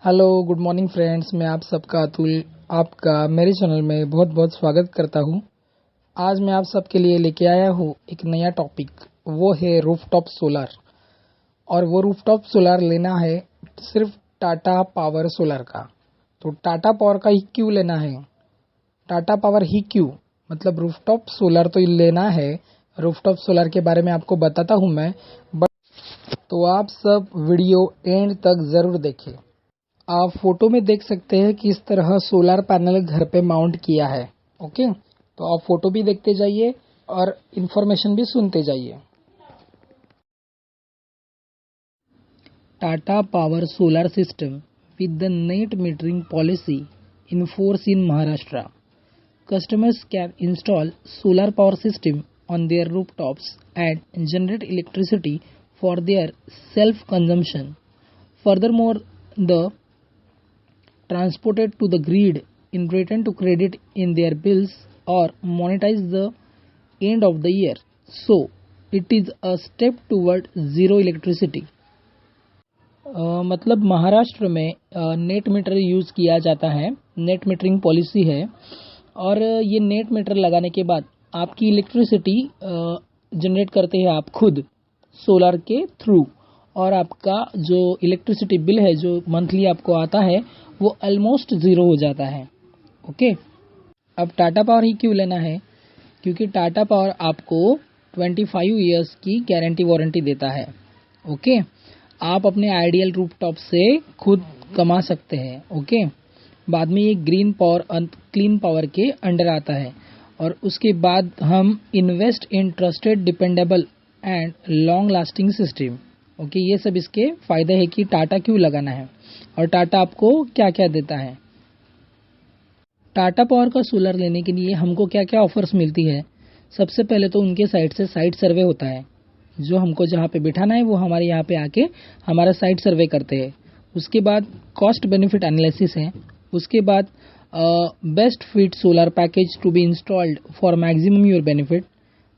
Hello good morning friends. मैं आप सबका अतुल आपका मेरे चैनल में बहुत बहुत स्वागत करता हूं। आज मैं आप सबके लिए लेके आया हूं एक नया टॉपिक, वो है रूफटॉप सोलर। और वो रूफटॉप सोलर लेना है सिर्फ टाटा पावर सोलर का। तो टाटा पावर का ही क्यों लेना है, टाटा पावर ही क्यों, मतलब रूफटॉप सोलर तो लेना है। रूफटॉप सोलर के बारे में आपको बताता हूं मैं, बट तो आप सब वीडियो एंड तक जरूर देखें। आप फोटो में देख सकते हैं किस तरह सोलर पैनल घर पे माउंट किया है। ओके, तो आप फोटो भी देखते जाइए और इन्फॉर्मेशन भी सुनते जाइए। Tata power solar system with the net metering policy in force in Maharashtra. Customers can install solar power system on their rooftops and generate electricity for their self-consumption. Furthermore, the transported to the grid in return to credit in their bills or monetize the end of the year. So, it is a step toward zero electricity. मतलब महाराष्ट्र में net metre use किया जाता है, net metering policy है। और ये net metre लगाने के बाद आपकी इलेक्ट्रिसिटी जनरेट करते हैं आप खुद सोलर के थ्रू, और आपका जो इलेक्ट्रिसिटी बिल है जो मंथली आपको आता है वो ऑलमोस्ट ज़ीरो हो जाता है। ओके, अब टाटा पावर ही क्यों लेना है, क्योंकि टाटा पावर आपको 25 ईयर्स की गारंटी वारंटी देता है। ओके, आप अपने आइडियल रूफटॉप से खुद कमा सकते हैं। ओके, बाद में ये ग्रीन पावर क्लीन पावर के अंडर आता है। और उसके बाद हम invest in trusted dependable and long lasting system. Okay, ये सब इसके फायदे हैं कि टाटा क्यों लगाना है और टाटा आपको क्या क्या देता है। टाटा पावर का सोलर लेने के लिए हमको क्या क्या ऑफर्स मिलती है। सबसे पहले तो उनके साइड से साइट सर्वे होता है, जो हमको जहाँ पे बिठाना है वो हमारे यहाँ पे आके हमारा साइट सर्वे करते हैं। उसके बाद कॉस्ट बेनिफिट एनालिसिस है। उसके बाद best fit solar package to be installed for maximum your benefit.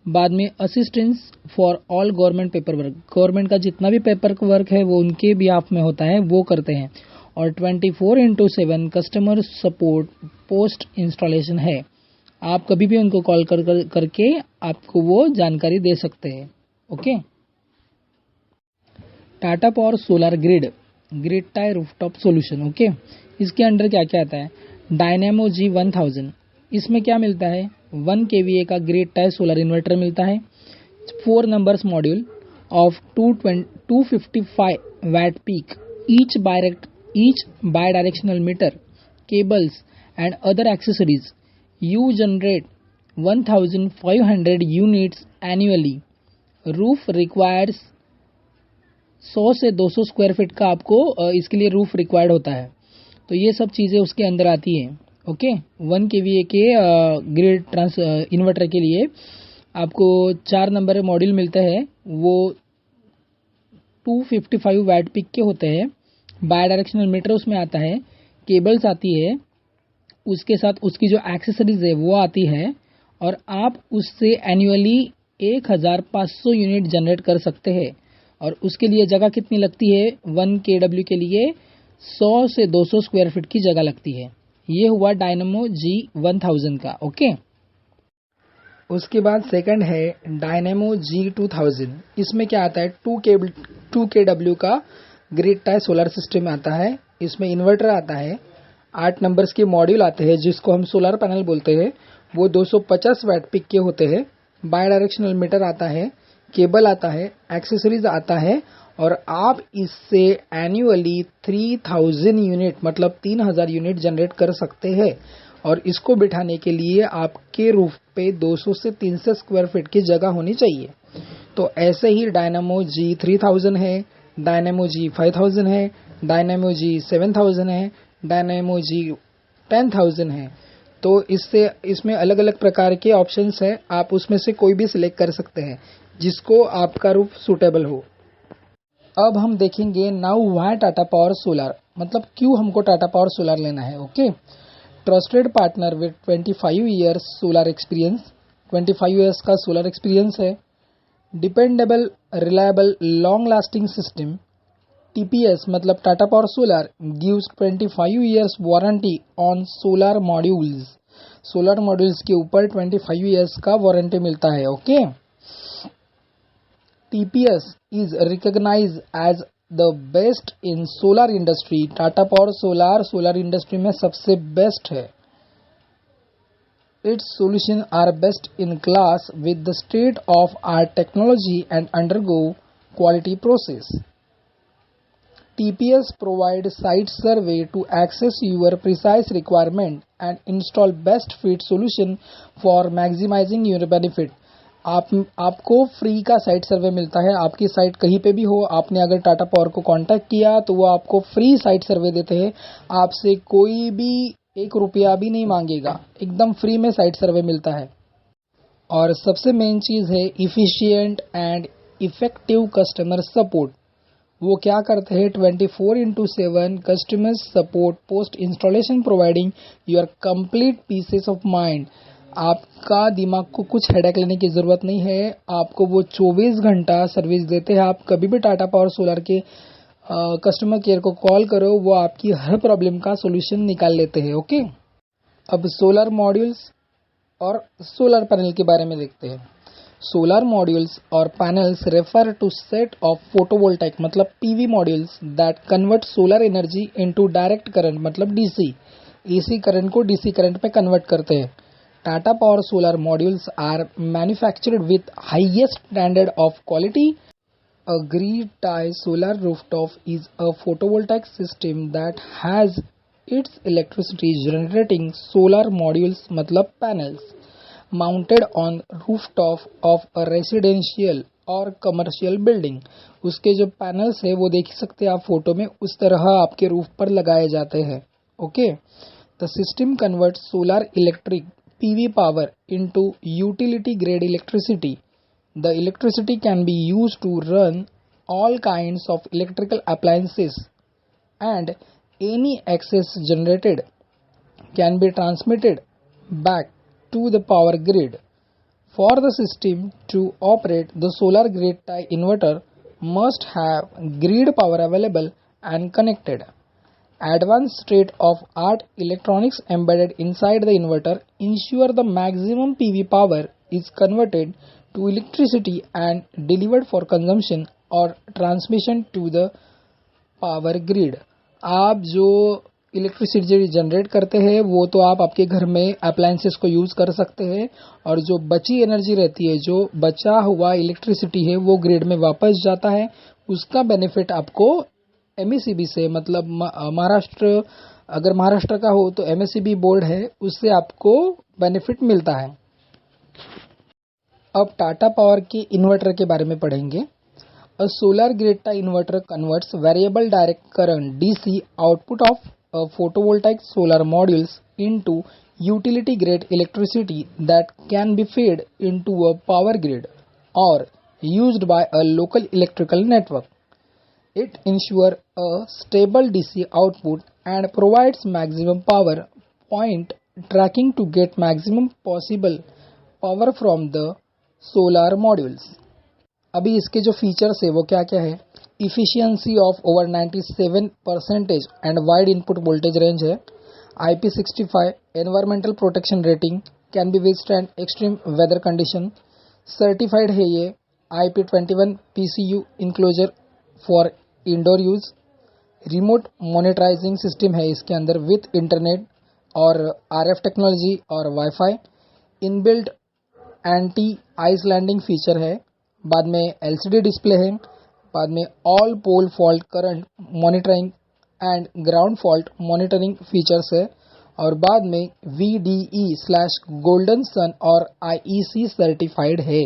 बाद में assistance for all government paper work, government का जितना भी पेपर वर्क है वो उनके बिहाफ में होता है, वो करते हैं। और 24/7 कस्टमर सपोर्ट पोस्ट इंस्टॉलेशन है। आप कभी भी उनको कॉल करके आपको वो जानकारी दे सकते हैं। Okay, Tata power solar grid tie rooftop solution. Okay, इसके अंडर क्या क्या आता है। डायनेमो G1000, इसमें क्या मिलता है, 1 kVA का ग्रिड टाई सोलर इन्वर्टर मिलता है। 4 numbers module of 255 watt peak, each bidirectional metre, cables and other accessories. You generate 1500 units annually. Roof requires 100 से 200 स्क्वायर फीट का आपको इसके लिए रूफ रिक्वायर्ड होता है। तो ये सब चीज़ें उसके अंदर आती हैं। ओके, 1 kVA के ग्रिड इन्वर्टर के लिए आपको 4 नंबर मॉड्यूल मिलते हैं, वो 255 वैट पिक के होते हैं। बाय डायरेक्शनल मीटर उसमें आता है, केबल्स आती है, उसके साथ उसकी जो एक्सेसरीज है वो आती है। और आप उससे एनुअली 1500 यूनिट जनरेट कर सकते हैं। और उसके लिए जगह कितनी लगती है, 1 kW के लिए 100 से 200 स्क्वायर फीट की जगह लगती है। ये हुआ डायनेमो G1000 का। ओके, उसके बाद सेकंड है डायनेमो G2000। इसमें क्या आता है, 2 kW का ग्रिड टाई सोलर सिस्टम आता है। इसमें इन्वर्टर आता है, 8 नंबर्स के मॉड्यूल आते हैं जिसको हम सोलर पैनल बोलते हैं। वो 250 वैट पिक के होते हैं। बाई डायरेक्शनल मीटर आता है, केबल आता है, एक्सेसरीज आता है। और आप इससे एनुअली 3000 यूनिट मतलब 3000 यूनिट जनरेट कर सकते हैं। और इसको बिठाने के लिए आपके रूफ पे 200 से 300 स्क्वायर फीट की जगह होनी चाहिए। तो ऐसे ही डायनेमो G3000 है, डायनेमो G5000 है, डायनेमो G7000 है, डायनेमो G10000 है। तो इसमें अलग अलग प्रकार के ऑप्शंस है, आप उसमें से कोई भी सिलेक्ट कर सकते हैं जिसको आपका रूफ सूटेबल हो। अब हम देखेंगे now why Tata power solar, मतलब क्यों हमको टाटा पावर सोलर लेना है। Okay, trusted partner with 25 years solar experience, 25 years का सोलर एक्सपीरियंस है। Dependable reliable long lasting system, TPS मतलब Tata power solar gives 25 years warranty on solar modules. Solar modules के ऊपर 25 years का वारंटी मिलता है। Okay, TPS is recognized as the best in solar industry। Tata power solar industry में सबसे best है। Its solutions are best in class with the state-of-art technology and undergo quality process। TPS provides site survey to access your precise requirement and install best fit solution for maximizing your benefit। आपको free का site सर्वे मिलता है। आपकी site कहीं पे भी हो, आपने अगर टाटा पावर को कांटेक्ट किया तो वो आपको फ्री साइट सर्वे देते हैं। आपसे कोई भी 1 रुपया भी नहीं मांगेगा, एकदम फ्री में साइट सर्वे मिलता है। और सबसे मेन चीज़ है efficient and effective customer support. वो क्या करते हैं, 24/7 customer support post installation providing your complete pieces of mind. आपका दिमाग को कुछ हेडेक लेने की ज़रूरत नहीं है, आपको वो 24 घंटा सर्विस देते हैं। आप कभी भी टाटा पावर सोलर के कस्टमर केयर को कॉल करो, वो आपकी हर प्रॉब्लम का सोल्यूशन निकाल लेते हैं। ओके, अब सोलर मॉड्यूल्स और सोलर पैनल के बारे में देखते हैं। सोलर मॉड्यूल्स और panels refer to set of photovoltaic मतलब PV modules that convert solar energy into direct current मतलब डीसी। एसी करंट को डीसी करंट पे कन्वर्ट करते हैं। Tata power solar modules are manufactured with highest standard of quality. A grid tie solar rooftop is a photovoltaic system that has its electricity generating solar modules मतलब panels mounted on rooftop of a residential or commercial building। उसके जो panels है वो देख सकते हैं आप photo में, उस तरह आपके रूफ पर लगाए जाते हैं। Okay, the system converts solar electric PV power into utility grade electricity. The electricity can be used to run all kinds of electrical appliances and any excess generated can be transmitted back to the power grid। For the system to operate, the solar grid tie inverter must have grid power available and connected। Advanced state-of-art electronics embedded inside the inverter ensure the maximum PV power is converted to electricity and delivered for consumption or transmission to the power grid। आप जो electricity generate करते हैं वो तो आप आपके घर में अप्लायंसेस को यूज़ कर सकते हैं, और जो बची एनर्जी रहती है, जो बचा हुआ इलेक्ट्रिसिटी है, वो ग्रिड में वापस जाता है। उसका बेनिफिट आपको एमएसईबी से मतलब महाराष्ट्र, अगर महाराष्ट्र का हो तो एमएसईबी बोर्ड है, उससे आपको बेनिफिट मिलता है। अब टाटा पावर के इन्वर्टर के बारे में पढ़ेंगे। अ solar grid tie inverter converts variable direct current DC output of photovoltaic solar modules into utility grade electricity that can be fed into a power grid or used by a local electrical network। It ensures a stable DC output and provides maximum power point tracking to get maximum possible power from the solar modules. अभी इसके जो features है वो क्या क्या है, efficiency of over 97% and wide input voltage range है। IP65 environmental protection rating, can be withstand extreme weather condition, certified है ये IP21 PCU enclosure for indoor use. Remote monitorising system है इसके अंदर विथ इंटरनेट और RF टेक्नोलॉजी और WiFi. Inbuilt anti islanding feature है। बाद में LCD डिस्प्ले है। बाद में all pole fault current monitoring and ground fault monitoring features है। और बाद में VDE/गोल्डन सन और IEC सर्टिफाइड है।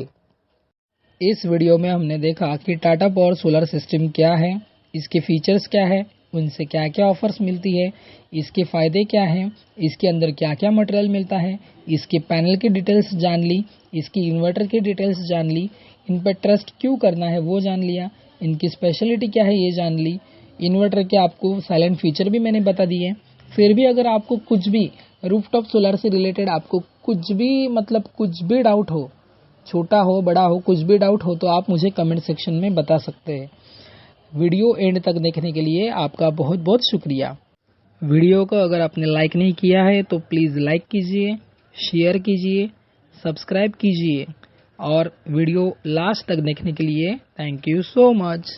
इस वीडियो में हमने देखा कि टाटा पावर सोलर सिस्टम क्या है, इसके फीचर्स क्या है, उनसे क्या क्या ऑफर्स मिलती है, इसके फ़ायदे क्या हैं, इसके अंदर क्या क्या मटेरियल मिलता है, इसके पैनल की डिटेल्स जान ली, इसकी इन्वर्टर की डिटेल्स जान ली, इन पर ट्रस्ट क्यों करना है वो जान लिया, इनकी स्पेशलिटी क्या है ये जान ली। इन्वर्टर के आपको साइलेंट फीचर भी मैंने बता दिए। फिर भी अगर आपको कुछ भी रूफटॉप सोलर से रिलेटेड आपको कुछ भी डाउट हो, छोटा हो बड़ा हो, कुछ भी डाउट हो तो आप मुझे कमेंट सेक्शन में बता सकते हैं। वीडियो एंड तक देखने के लिए आपका बहुत बहुत शुक्रिया। वीडियो को अगर आपने लाइक नहीं किया है तो प्लीज़ लाइक कीजिए, शेयर कीजिए, सब्सक्राइब कीजिए और वीडियो लास्ट तक देखने के लिए थैंक यू सो मच।